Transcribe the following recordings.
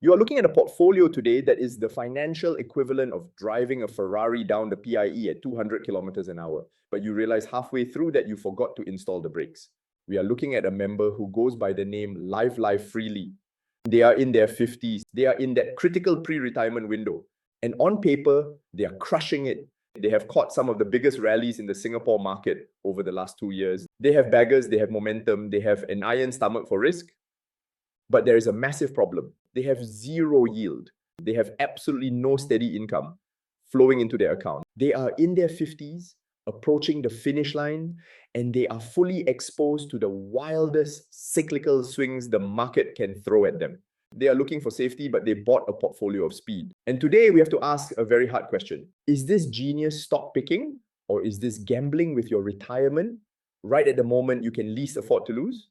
You are looking at a portfolio today that is the financial equivalent of driving a Ferrari down the PIE at 200 kilometers an hour, but you realize halfway through that you forgot to install the brakes. We are looking at a member who goes by the name Livelifefreely. They are in their 50s. They are in that critical pre-retirement window. And on paper, they are crushing it. They have caught some of the biggest rallies in the Singapore market over the last 2 years. They have baggers, they have momentum, they have an iron stomach for risk. But there is a massive problem. They have zero yield. They have absolutely no steady income flowing into their account. They are in their 50s, approaching the finish line, and they are fully exposed to the wildest cyclical swings the market can throw at them. They are looking for safety, but they bought a portfolio of speed. And today we have to ask a very hard question. Is this genius stock picking, or is this gambling with your retirement right at the moment you can least afford to lose?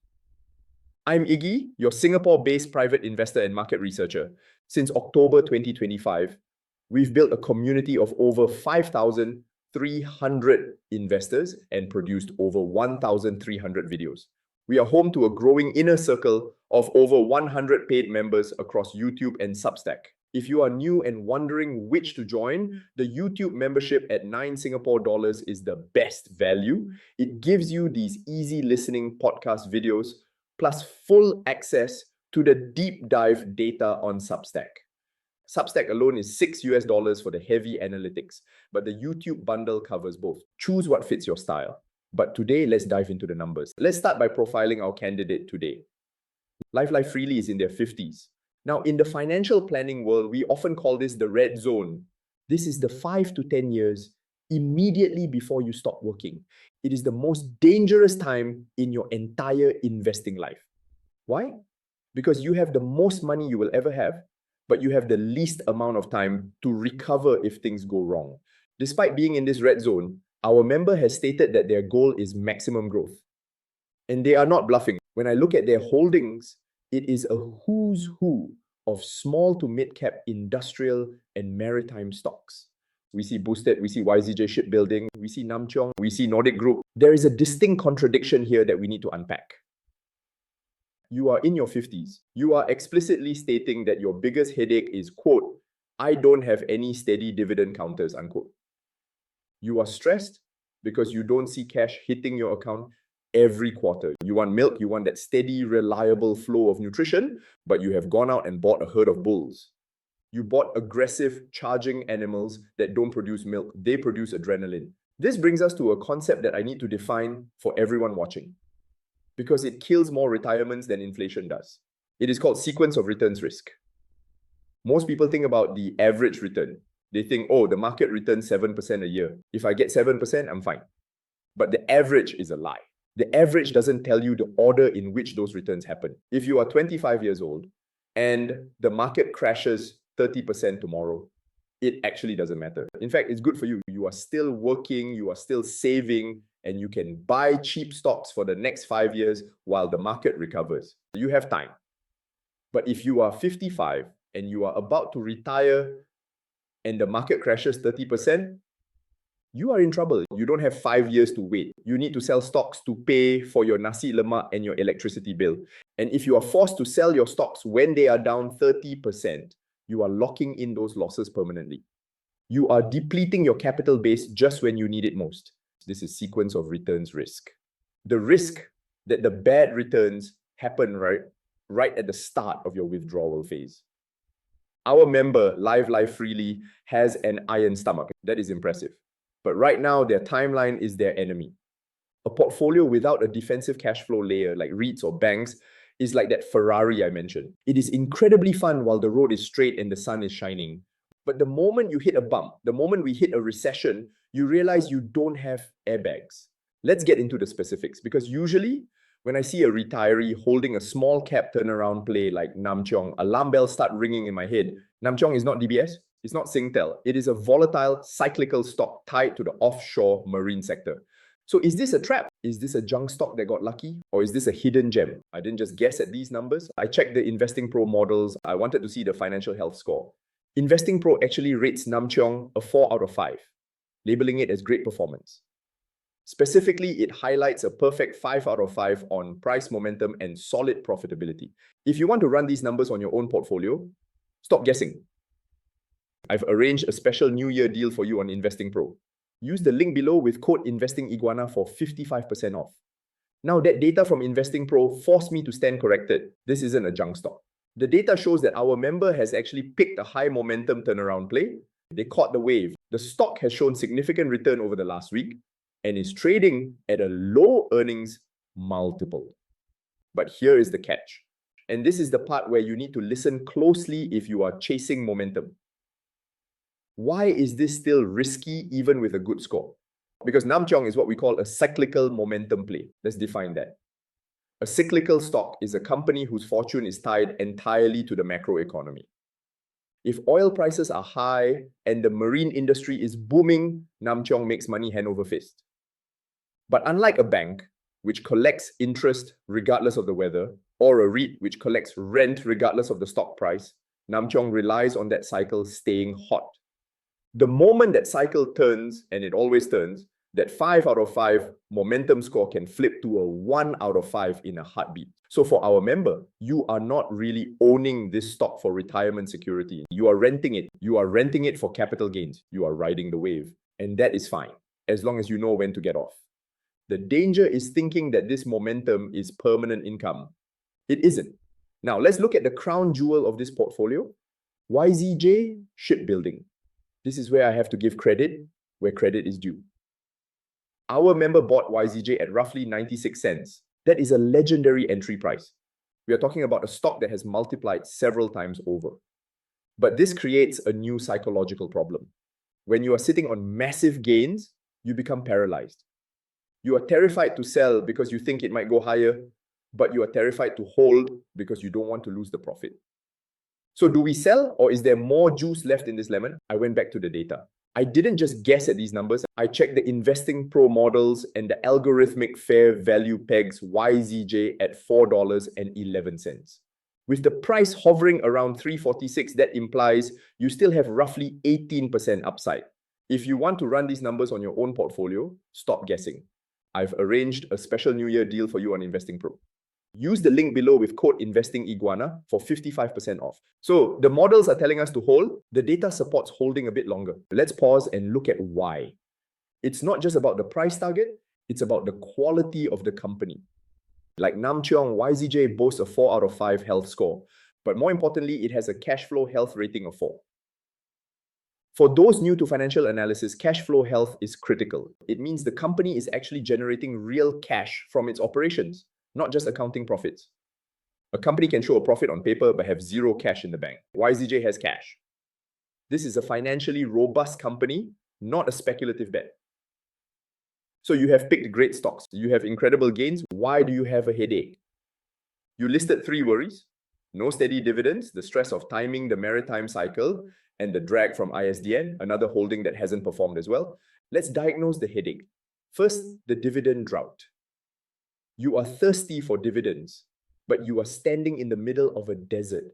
I'm Iggy, your Singapore-based private investor and market researcher. Since October 2025, we've built a community of over 5,300 investors and produced over 1,300 videos. We are home to a growing inner circle of over 100 paid members across YouTube and Substack. If you are new and wondering which to join, the YouTube membership at 9 Singapore dollars is the best value. It gives you these easy listening podcast videos plus full access to the deep dive data on Substack. Substack alone is $6 for the heavy analytics, but the YouTube bundle covers both. Choose what fits your style. But today, let's dive into the numbers. Let's start by profiling our candidate today. Livelifefreely is in their 50s. Now, in the financial planning world, we often call this the red zone. This is the 5 to 10 years immediately before you stop working. It is the most dangerous time in your entire investing life. Why? Because you have the most money you will ever have, but you have the least amount of time to recover if things go wrong. Despite being in this red zone, our member has stated that their goal is maximum growth. And they are not bluffing. When I look at their holdings, it is a who's who of small to mid-cap industrial and maritime stocks. We see Boosted, we see YZJ Shipbuilding, we see Cheong, we see Nordic Group. There is a distinct contradiction here that we need to unpack. You are in your 50s. You are explicitly stating that your biggest headache is, quote, I don't have any steady dividend counters, unquote. You are stressed because you don't see cash hitting your account every quarter. You want milk, you want that steady, reliable flow of nutrition, but you have gone out and bought a herd of bulls. You bought aggressive charging animals that don't produce milk. They produce adrenaline. This brings us to a concept that I need to define for everyone watching, because it kills more retirements than inflation does. It is called sequence of returns risk. Most people think about the average return. They think, oh, the market returns 7% a year. If I get 7%, I'm fine. But the average is a lie. The average doesn't tell you the order in which those returns happen. If you are 25 years old and the market crashes 30% tomorrow, it actually doesn't matter. In fact, it's good for you. You are still working, you are still saving, and you can buy cheap stocks for the next 5 years while the market recovers. You have time. But if you are 55 and you are about to retire and the market crashes 30%, you are in trouble. You don't have 5 years to wait. You need to sell stocks to pay for your nasi lemak and your electricity bill. And if you are forced to sell your stocks when they are down 30%, you are locking in those losses permanently. You are depleting your capital base just when you need it most. This is sequence of returns risk. The risk that the bad returns happen right at the start of your withdrawal phase. Our member, Livelifefreely, has an iron stomach. That is impressive. But right now, their timeline is their enemy. A portfolio without a defensive cash flow layer like REITs or banks is like that Ferrari I mentioned. It is incredibly fun while the road is straight and the sun is shining. But the moment you hit a bump, the moment we hit a recession, you realize you don't have airbags. Let's get into the specifics, because usually when I see a retiree holding a small cap turnaround play like Cheong, alarm bells start ringing in my head. Cheong is not DBS, it's not Singtel. It is a volatile, cyclical stock tied to the offshore marine sector. So is this a trap? Is this a junk stock that got lucky? Or is this a hidden gem? I didn't just guess at these numbers. I checked the Investing Pro models. I wanted to see the financial health score. Investing Pro actually rates Cheong a 4 out of 5, labeling it as great performance. Specifically, it highlights a perfect 5 out of 5 on price momentum and solid profitability. If you want to run these numbers on your own portfolio, Stop guessing. I've arranged a special New Year deal for you on Investing Pro. Use the link below with code InvestingIguana for 55% off. Now, that data from Investing Pro forced me to stand corrected. This isn't a junk stock. The data shows that our member has actually picked a high momentum turnaround play. They caught the wave. The stock has shown significant return over the last week and is trading at a low earnings multiple. But here is the catch. And this is the part where you need to listen closely if you are chasing momentum. Why is this still risky even with a good score? Because Cheong is what we call a cyclical momentum play. Let's define that. A cyclical stock is a company whose fortune is tied entirely to the macroeconomy. If oil prices are high and the marine industry is booming, Cheong makes money hand over fist. But unlike a bank, which collects interest regardless of the weather, or a REIT which collects rent regardless of the stock price, Cheong relies on that cycle staying hot. The moment that cycle turns, and it always turns, that 5 out of 5 momentum score can flip to a 1 out of 5 in a heartbeat. So for our member, you are not really owning this stock for retirement security. You are renting it. You are renting it for capital gains. You are riding the wave. And that is fine, as long as you know when to get off. The danger is thinking that this momentum is permanent income. It isn't. Now, let's look at the crown jewel of this portfolio. YZJ Shipbuilding. This is where I have to give credit where credit is due. Our member bought YZJ at roughly 96 cents. That is a legendary entry price. We are talking about a stock that has multiplied several times over. But this creates a new psychological problem. When you are sitting on massive gains, you become paralyzed. You are terrified to sell because you think it might go higher, but you are terrified to hold because you don't want to lose the profit. So do we sell, or is there more juice left in this lemon? I went back to the data. I didn't just guess at these numbers. I checked the Investing Pro models and the algorithmic fair value pegs YZJ at $4.11. With the price hovering around 346, that implies you still have roughly 18% upside. If you want to run these numbers on your own portfolio, stop guessing. I've arranged a special New Year deal for you on Investing Pro. Use the link below with code InvestingIguana for 55% off. So the models are telling us to hold. The data supports holding a bit longer. Let's pause and look at why. It's not just about the price target, it's about the quality of the company. Like Cheong, YZJ boasts a 4 out of 5 health score. But more importantly, it has a cash flow health rating of 4. For those new to financial analysis, cash flow health is critical. It means the company is actually generating real cash from its operations, not just accounting profits. A company can show a profit on paper but have zero cash in the bank. YZJ has cash. This is a financially robust company, not a speculative bet. So you have picked great stocks. You have incredible gains. Why do you have a headache? You listed 3 worries: no steady dividends, the stress of timing the maritime cycle, and the drag from ISDN, another holding that hasn't performed as well. Let's diagnose the headache. First, the dividend drought. You are thirsty for dividends, but you are standing in the middle of a desert.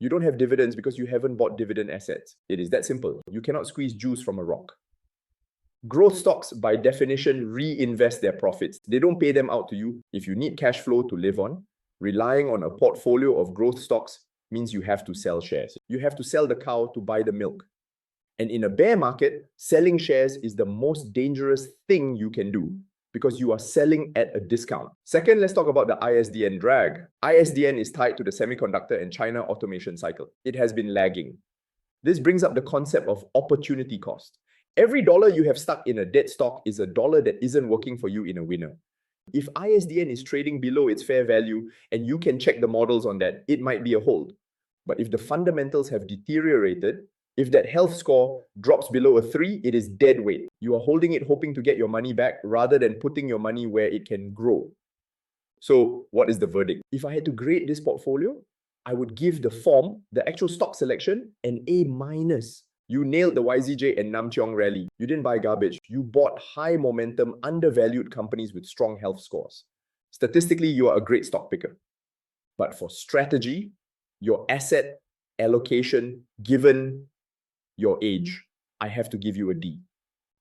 You don't have dividends because you haven't bought dividend assets. It is that simple. You cannot squeeze juice from a rock. Growth stocks, by definition, reinvest their profits. They don't pay them out to you. If you need cash flow to live on, relying on a portfolio of growth stocks means you have to sell shares. You have to sell the cow to buy the milk. And in a bear market, selling shares is the most dangerous thing you can do, because you are selling at a discount. Second, let's talk about the ISDN drag. ISDN is tied to the semiconductor and China automation cycle. It has been lagging. This brings up the concept of opportunity cost. Every dollar you have stuck in a dead stock is a dollar that isn't working for you in a winner. If ISDN is trading below its fair value and you can check the models on that, it might be a hold. But if the fundamentals have deteriorated, if that health score drops below a 3, it is dead weight. You are holding it hoping to get your money back rather than putting your money where it can grow. So what is the verdict? If I had to grade this portfolio, I would give the form, the actual stock selection, an A-. You nailed the YZJ and Cheong rally. You didn't buy garbage. You bought high momentum, undervalued companies with strong health scores. Statistically, you are a great stock picker. But for strategy, your asset allocation, given your age, I have to give you a D.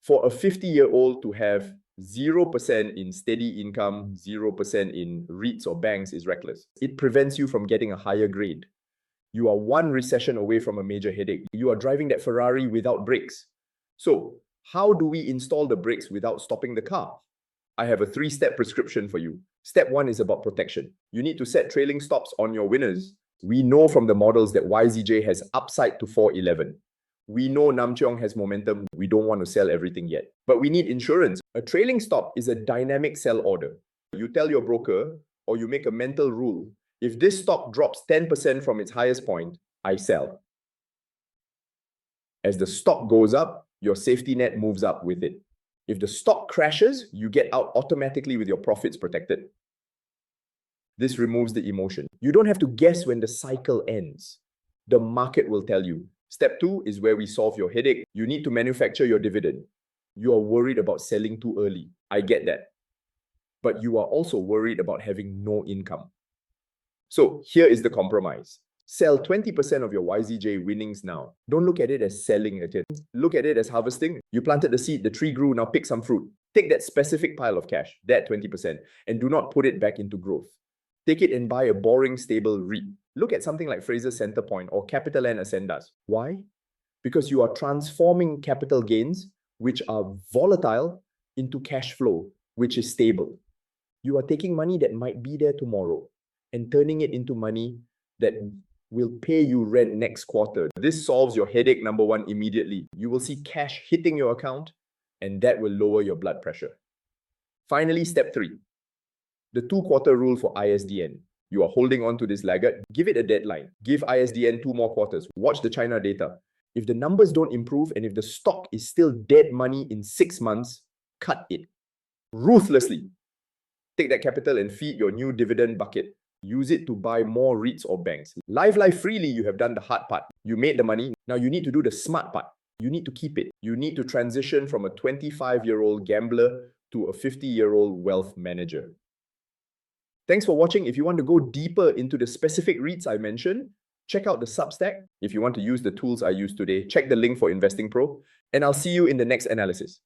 For a 50-year-old to have 0% in steady income, 0% in REITs or banks is reckless. It prevents you from getting a higher grade. You are one recession away from a major headache. You are driving that Ferrari without brakes. So, how do we install the brakes without stopping the car? I have a 3-step prescription for you. Step 1 is about protection. You need to set trailing stops on your winners. We know from the models that YZJ has upside to 411. We know Cheong has momentum. We don't want to sell everything yet. But we need insurance. A trailing stop is a dynamic sell order. You tell your broker, or you make a mental rule, if this stock drops 10% from its highest point, I sell. As the stock goes up, your safety net moves up with it. If the stock crashes, you get out automatically with your profits protected. This removes the emotion. You don't have to guess when the cycle ends. The market will tell you. Step 2 is where we solve your headache. You need to manufacture your dividend. You are worried about selling too early. I get that. But you are also worried about having no income. So here is the compromise. Sell 20% of your YZJ winnings now. Don't look at it as selling it. Look at it as harvesting. You planted the seed, the tree grew, now pick some fruit. Take that specific pile of cash, that 20%, and do not put it back into growth. Take it and buy a boring, stable REIT. Look at something like Fraser Centrepoint or CapitaLand Ascendas. Why? Because you are transforming capital gains, which are volatile, into cash flow, which is stable. You are taking money that might be there tomorrow and turning it into money that will pay you rent next quarter. This solves your headache number 1 immediately. You will see cash hitting your account, and that will lower your blood pressure. Finally, step 3. The 2-quarter rule for ISDN. You are holding on to this laggard. Give it a deadline. Give ISDN 2 more quarters. Watch the China data. If the numbers don't improve and if the stock is still dead money in 6 months, cut it. Ruthlessly. Take that capital and feed your new dividend bucket. Use it to buy more REITs or banks. Livelifefreely, you have done the hard part. You made the money. Now you need to do the smart part. You need to keep it. You need to transition from a 25-year-old gambler to a 50-year-old wealth manager. Thanks for watching. If you want to go deeper into the specific REITs I mentioned, check out the Substack. If you want to use the tools I used today, check the link for Investing Pro. And I'll see you in the next analysis.